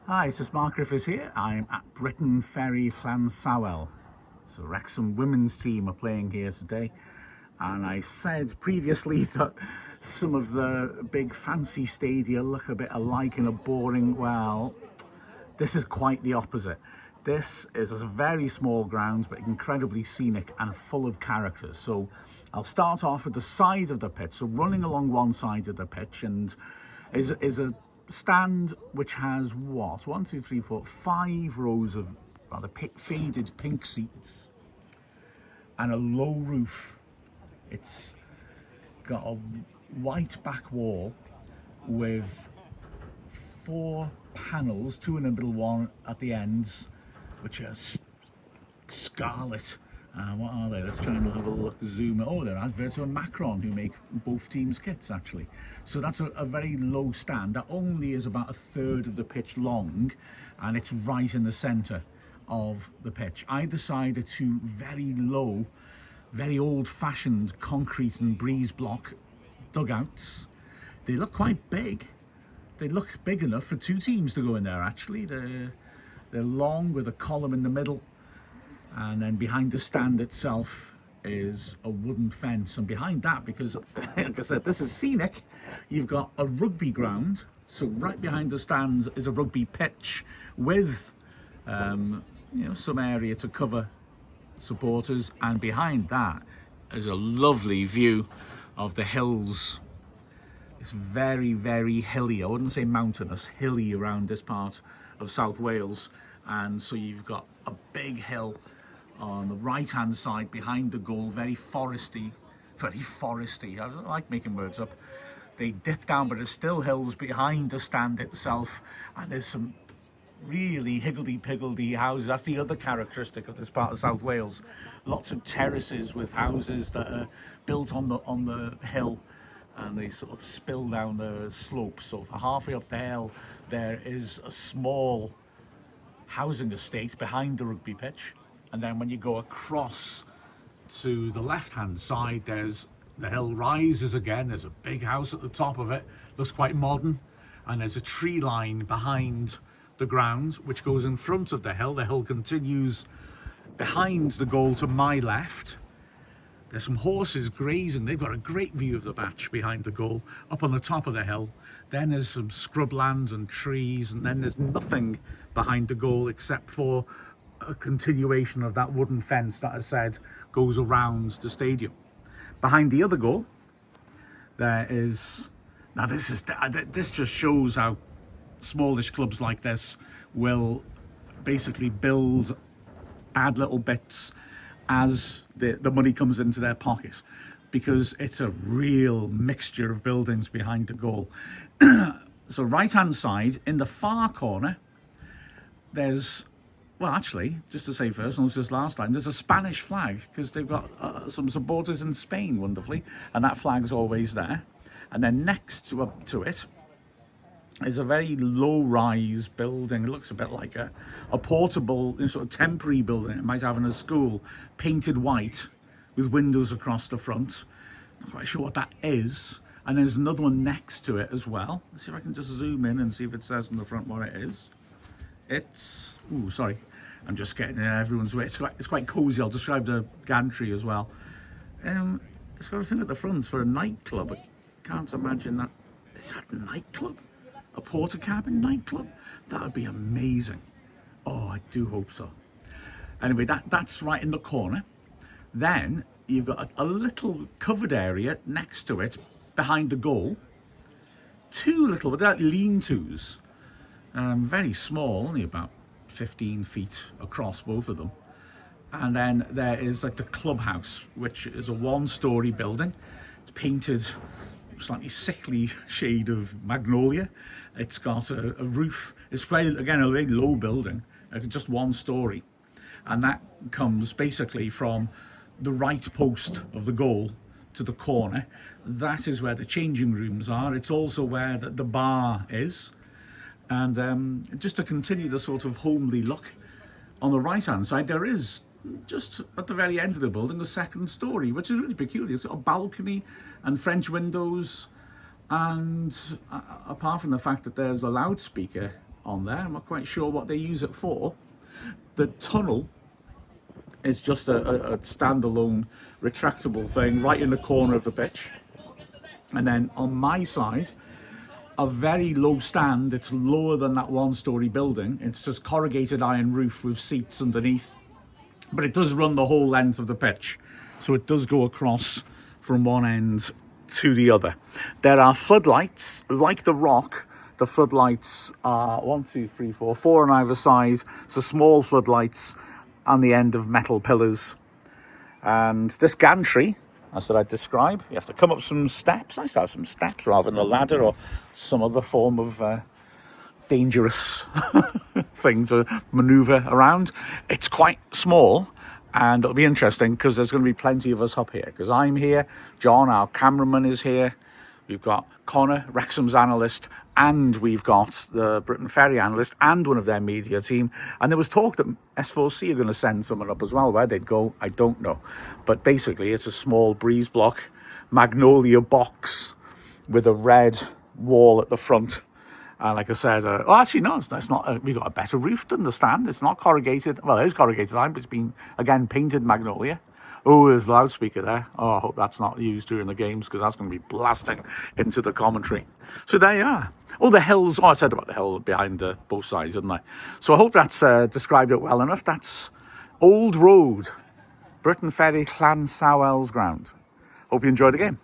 Hi, this is Mark Griffiths here. I'm at Briton, Ferry, Llansawel. So Wrexham women's team are playing here today. And I said previously that some of the big fancy stadia look a bit alike and are boring. Well, this is quite the opposite. This is a very small ground, but incredibly scenic and full of characters. So I'll start off at the side of the pitch. So running along one side of the pitch and is a stand which has what? 1, 2, 3, 4, 5 rows of rather faded pink seats and a low roof. It's got a white back wall with 4 panels, 2 in the middle, 1 at the ends, which are scarlet. What are they? Let's try and have a look, zoom. Oh, they're adverts on Macron, who make both teams' kits, actually. So that's a very low stand. That only is about 1/3 of the pitch long, and it's right in the centre of the pitch. Either side are 2 very low, very old-fashioned concrete and breeze block dugouts. They look quite big. They look big enough for 2 teams to go in there, actually. They're long with a column in the middle. And then behind the stand itself is a wooden fence. And behind that, because like I said, this is scenic, you've got a rugby ground. So right behind the stands is a rugby pitch with some area to cover supporters. And behind that is a lovely view of the hills. It's very, very hilly. I wouldn't say mountainous, hilly around this part of South Wales. And so you've got a big hill on the right hand side behind the goal, very foresty. I don't like making words up. They dip down, but there's still hills behind the stand itself, and there's some really higgledy-piggledy houses. That's the other characteristic of this part of South Wales. Lots of terraces with houses that are built on the hill, and they sort of spill down the slope. So for halfway up the hill there is a small housing estate behind the rugby pitch. And then when you go across to the left-hand side, there's the hill rises again. There's a big house at the top of it. Looks quite modern. And there's a tree line behind the ground, which goes in front of the hill. The hill continues behind the goal to my left. There's some horses grazing. They've got a great view of the match behind the goal, up on the top of the hill. Then there's some scrublands and trees, and then there's nothing behind the goal except for a continuation of that wooden fence that I said goes around the stadium. Behind the other goal, there is... Now this just shows how smallish clubs like this will basically add little bits as the money comes into their pocket, because it's a real mixture of buildings behind the goal. So right hand side in the far corner there's, well, actually, just to say first, and it was just last time, there's a Spanish flag, because they've got some supporters in Spain, wonderfully, and that flag's always there. And then next to it is a very low-rise building. It looks a bit like a portable, sort of temporary building it might have in a school, painted white with windows across the front. Not quite sure what that is. And there's another one next to it as well. Let's see if I can just zoom in and see if it says in the front what it is. It's, ooh, sorry, I'm just getting everyone's way. It's quite cozy. I'll describe the gantry as well. It's got a thing at the front for a nightclub. I can't imagine that. Is that a nightclub? A porter cabin nightclub? That would be amazing. Oh, I do hope so. Anyway, that's right in the corner. Then you've got a little covered area next to it, behind the goal. 2 little, but they're like lean-tos. Very small, only about 15 feet across, both of them. And then there is like the clubhouse, which is a 1-story building. It's painted slightly sickly shade of magnolia. It's got a roof. It's again a very low building, just 1 story, and that comes basically from the right post of the goal to the corner. That is where the changing rooms are. It's also where the bar is. And just to continue the sort of homely look, on the right hand side there is, just at the very end of the building, a 2nd story, which is really peculiar. It's got a balcony and French windows, and apart from the fact that there's a loudspeaker on there. I'm not quite sure what they use it for. The tunnel is just a standalone retractable thing right in the corner of the pitch. And then on my side, a very low stand. It's lower than that one-story building. It's just corrugated iron roof with seats underneath. But it does run the whole length of the pitch. So it does go across from one end to the other. There are floodlights, like the Rock. The floodlights are 1, 2, 3, 4, 4 on either side. So small floodlights on the end of metal pillars. And this gantry, as that I describe, you have to come up some steps. Nice to have some steps rather than a ladder or some other form of dangerous thing to manoeuvre around. It's quite small, and it'll be interesting because there's going to be plenty of us up here. Because I'm here, John, our cameraman, is here. We've got Connor, Wrexham's analyst, and we've got the Briton Ferry analyst and one of their media team. And there was talk that S4C are going to send someone up as well. Where they'd go, I don't know. But basically, it's a small breeze block magnolia box with a red wall at the front. And like I said, actually, no, it's not. We've got a better roof than the stand. It's not corrugated. Well, it is corrugated iron, but it's been, again, painted magnolia. Oh, there's a loudspeaker there. Oh, I hope that's not used during the games because that's going to be blasting into the commentary. So there you are. Oh, the hills. Oh, I said about the hill behind both sides, didn't I? So I hope that's described it well enough. That's Old Road, Briton Ferry, Llansawel's ground. Hope you enjoyed the game.